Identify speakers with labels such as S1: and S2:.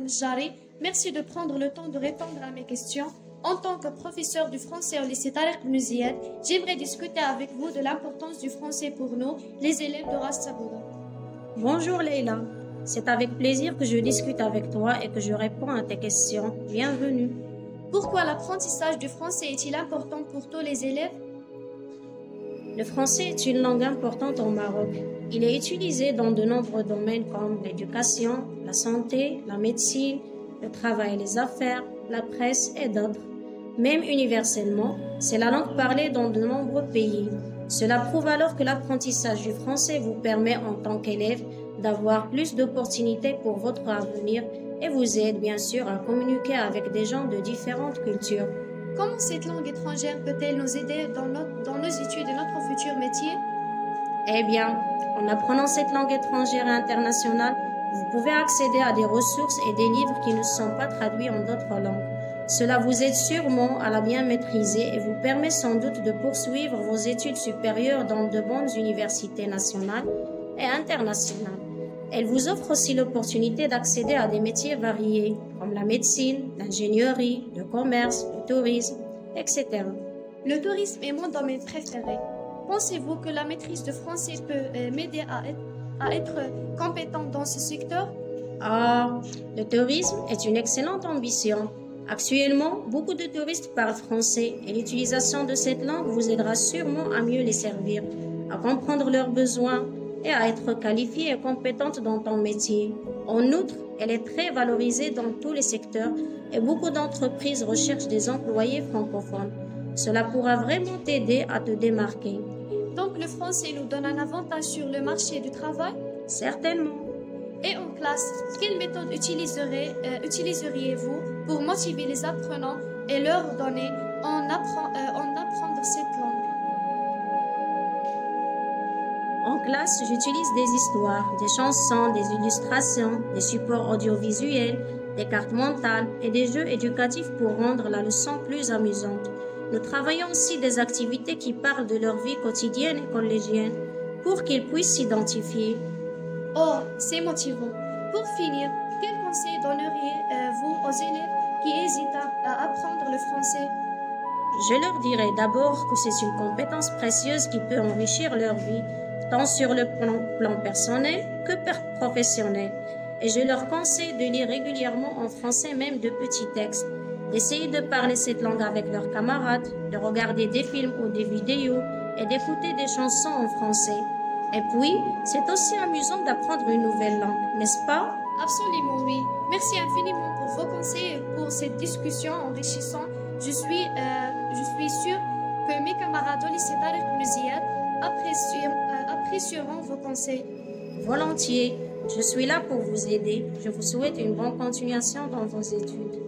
S1: Al-Najjari. Merci de prendre le temps de répondre à mes questions. En tant que professeur du français au lycée Tariq Ibn Ziyad, j'aimerais discuter avec vous de l'importance du français pour nous, les élèves de Ras Sabouda.
S2: Bonjour Leïla, c'est avec plaisir que je discute avec toi et que je réponds à tes questions. Bienvenue.
S1: Pourquoi l'apprentissage du français est-il important pour tous les élèves?
S2: Le français est une langue importante au Maroc. Il est utilisé dans de nombreux domaines comme l'éducation, la santé, la médecine, le travail et les affaires, la presse et d'autres. Même universellement, c'est la langue parlée dans de nombreux pays. Cela prouve alors que l'apprentissage du français vous permet en tant qu'élève d'avoir plus d'opportunités pour votre avenir et vous aide bien sûr à communiquer avec des gens de différentes cultures.
S1: Comment cette langue étrangère peut-elle nous aider dans nos études et notre futur métier?
S2: Eh bien, en apprenant cette langue étrangère et internationale, vous pouvez accéder à des ressources et des livres qui ne sont pas traduits en d'autres langues. Cela vous aide sûrement à la bien maîtriser et vous permet sans doute de poursuivre vos études supérieures dans de bonnes universités nationales et internationales. Elle vous offre aussi l'opportunité d'accéder à des métiers variés comme la médecine, l'ingénierie, le commerce, le tourisme, etc.
S1: Le tourisme est mon domaine préféré. Pensez-vous que la maîtrise de français peut m'aider à être compétente dans ce secteur?
S2: Le tourisme est une excellente ambition. Actuellement, beaucoup de touristes parlent français et l'utilisation de cette langue vous aidera sûrement à mieux les servir, à comprendre leurs besoins et à être qualifiée et compétente dans ton métier. En outre, elle est très valorisée dans tous les secteurs et beaucoup d'entreprises recherchent des employés francophones. Cela pourra vraiment t'aider à te démarquer.
S1: Donc le français nous donne un avantage sur le marché du travail?
S2: Certainement.
S1: Et en classe, quelle méthode utiliseriez-vous pour motiver les apprenants et leur donner en apprendre cette langue?
S2: En classe, j'utilise des histoires, des chansons, des illustrations, des supports audiovisuels, des cartes mentales et des jeux éducatifs pour rendre la leçon plus amusante. Nous travaillons aussi des activités qui parlent de leur vie quotidienne et collégienne pour qu'ils puissent s'identifier.
S1: Oh, c'est motivant. Pour finir, quel conseil donneriez-vous aux élèves qui hésitent à apprendre le français?
S2: Je leur dirais d'abord que c'est une compétence précieuse qui peut enrichir leur vie, tant sur le plan personnel que professionnel. Et je leur conseille de lire régulièrement en français même de petits textes, d'essayer de parler cette langue avec leurs camarades, de regarder des films ou des vidéos et d'écouter des chansons en français. Et puis, c'est aussi amusant d'apprendre une nouvelle langue, n'est-ce pas?
S1: Absolument oui. Merci infiniment pour vos conseils et pour cette discussion enrichissante. Je suis sûre que mes camarades au lycée Tariq Ibn Ziyad apprécieront vos conseils.
S2: Volontiers. Je suis là pour vous aider. Je vous souhaite une bonne continuation dans vos études.